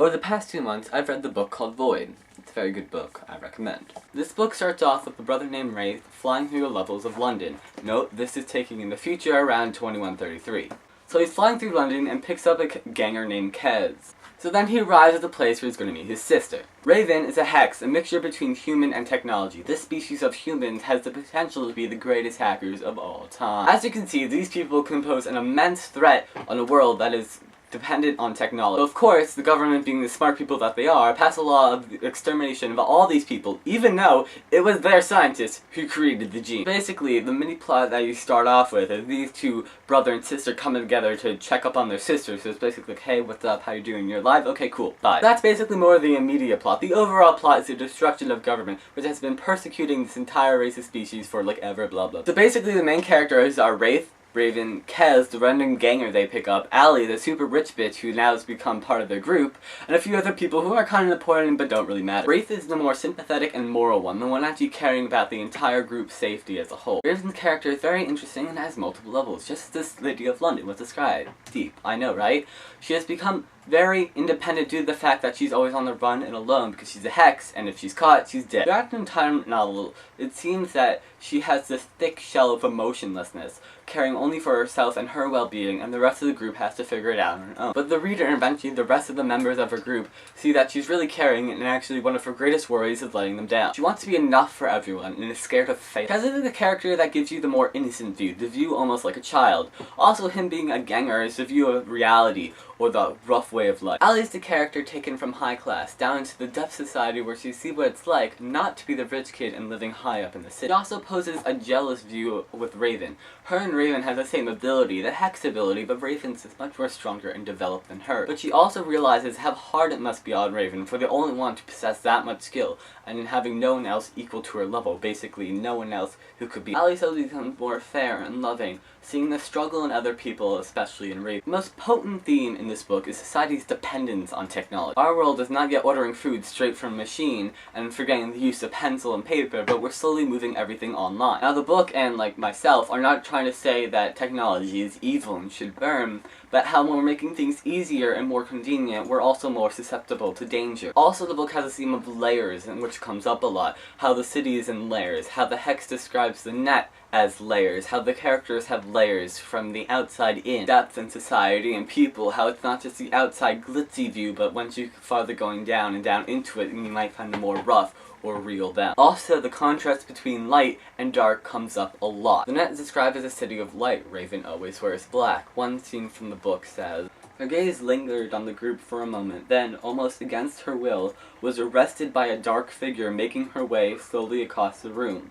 Over the past 2 months, I've read the book called Void. It's a very good book, I recommend. This book starts off with a brother named Wraith flying through the levels of London. Note, this is taking in the future around 2133. So he's flying through London and picks up a ganger named Kez. So then he arrives at the place where he's going to meet his sister. Raven is a hex, a mixture between human and technology. This species of humans has the potential to be the greatest hackers of all time. As you can see, these people can pose an immense threat on a world that is dependent on technology. So of course, the government, being the smart people that they are, passed a law of the extermination of all these people, even though it was their scientists who created the gene. Basically, the mini plot that you start off with is these two brother and sister coming together to check up on their sister. So it's basically like, hey, what's up, how you doing, you're alive? Okay, cool, bye. That's basically more of the immediate plot. The overall plot is the destruction of government, which has been persecuting this entire race of species for like ever, blah blah. So basically the main characters are Wraith, Raven, Kez, the random ganger they pick up, Allie, the super rich bitch who now has become part of their group, and a few other people who are kind of important but don't really matter. Wraith is the more sympathetic and moral one, the one actually caring about the entire group's safety as a whole. Raven's character is very interesting and has multiple levels, just as this lady of London was described. Deep, I know, right? She has become very independent due to the fact that she's always on the run and alone because she's a hex, and if she's caught, she's dead. Throughout the entire novel, it seems that she has this thick shell of emotionlessness, caring only for herself and her well-being, and the rest of the group has to figure it out on her own. But the reader, and eventually the rest of the members of her group, see that she's really caring, and actually one of her greatest worries is letting them down. She wants to be enough for everyone, and is scared of fate. Kez is the character that gives you the more innocent view, the view almost like a child. Also, him being a ganger is the view of reality, or the rough way of life. Allie is the character taken from high class, down into the depth society where she sees what it's like not to be the rich kid and living high up in the city. She also poses a jealous view with Raven. Her and Raven have the same ability, the hex ability, but Raven's is much more stronger and developed than her. But she also realizes how hard it must be on Raven for the only one to possess that much skill, and in having no one else equal to her level, basically no one else who could be. Allie slowly becomes more fair and loving, seeing the struggle in other people, especially in Raven. The most potent theme in this book is society's dependence on technology. Our world is not yet ordering food straight from a machine and forgetting the use of pencil and paper, but we're slowly moving everything online. Now the book, and like myself, are not trying to say that technology is evil and should burn, but how when we're making things easier and more convenient, we're also more susceptible to danger. Also, the book has a theme of layers, in which comes up a lot. How the city is in layers, how the hex describes the net as layers, how the characters have layers from the outside in, depth in society and people, how it's not just the outside glitzy view, but once you farther going down and down into it, you might find the more rough or real down. Also, the contrast between light and dark comes up a lot. The net is described as a city of light. Raven always wears black. One scene from the book says, her gaze lingered on the group for a moment, then, almost against her will, was arrested by a dark figure making her way slowly across the room.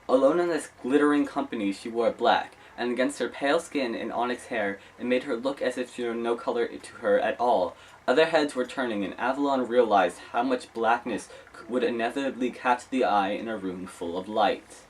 Alone in this glittering company, she wore black, and against her pale skin and onyx hair, it made her look as if she had no color to her at all. Other heads were turning, and Avalon realized how much blackness would inevitably catch the eye in a room full of light.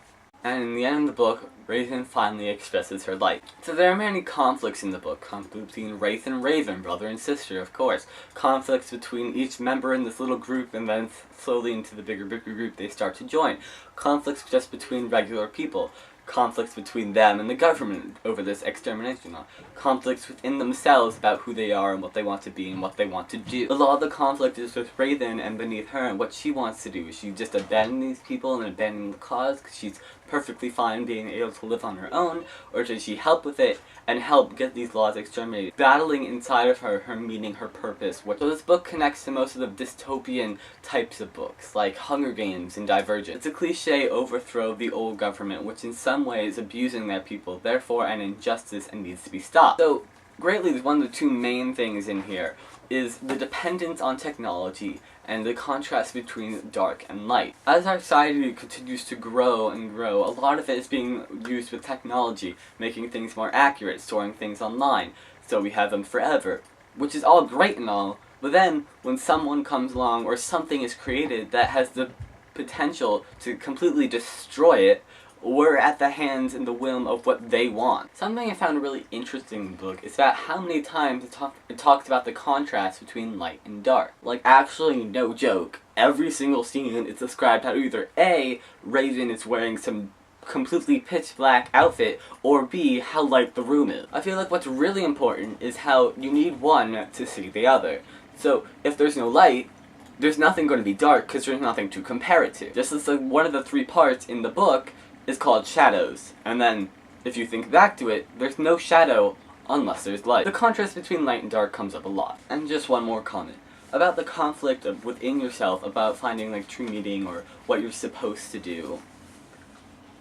And in the end of the book, Raven finally expresses her light. So there are many conflicts in the book. Conflicts between Wraith and Raven, brother and sister, of course. Conflicts between each member in this little group, and then slowly into the bigger group they start to join. Conflicts just between regular people. Conflicts between them and the government over this extermination law. Conflicts within themselves about who they are and what they want to be and what they want to do. A lot of the conflict is with Raven and beneath her and what she wants to do. Is she just abandon these people and abandon the cause because she's perfectly fine being able to live on her own, or does she help with it and help get these laws exterminated? Battling inside of her meaning, her purpose. So this book connects to most of the dystopian types of books, like Hunger Games and Divergent. It's a cliche overthrow of the old government, which in some ways is abusing their people, therefore an injustice and needs to be stopped. So, greatly, one of the two main things in here is the dependence on technology and the contrast between dark and light. As our society continues to grow and grow, a lot of it is being used with technology, making things more accurate, storing things online, so we have them forever, which is all great and all, but then when someone comes along or something is created that has the potential to completely destroy it, we're at the hands and the whim of what they want. Something I found really interesting in the book is about how many times it talks about the contrast between light and dark. Like, actually, no joke, every single scene is described how either A, Raven is wearing some completely pitch black outfit, or B, how light the room is. I feel like what's really important is how you need one to see the other. So if there's no light, there's nothing going to be dark because there's nothing to compare it to. Just as one of the 3 parts in the book is called shadows, and then if you think back to it, there's no shadow unless there's light. The contrast between light and dark comes up a lot. And just one more comment about the conflict within yourself about finding like true meaning or what you're supposed to do.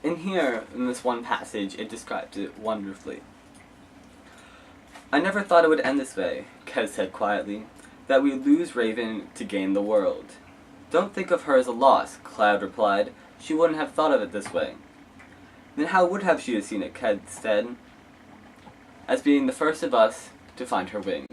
In here, in this one passage, it describes it wonderfully. "I never thought it would end this way," Kez said quietly, "that we lose Raven to gain the world." "Don't think of her as a loss," Cloud replied. "She wouldn't have thought of it this way." "Then how would have she seen it," Kez said, "as being the first of us to find her wings."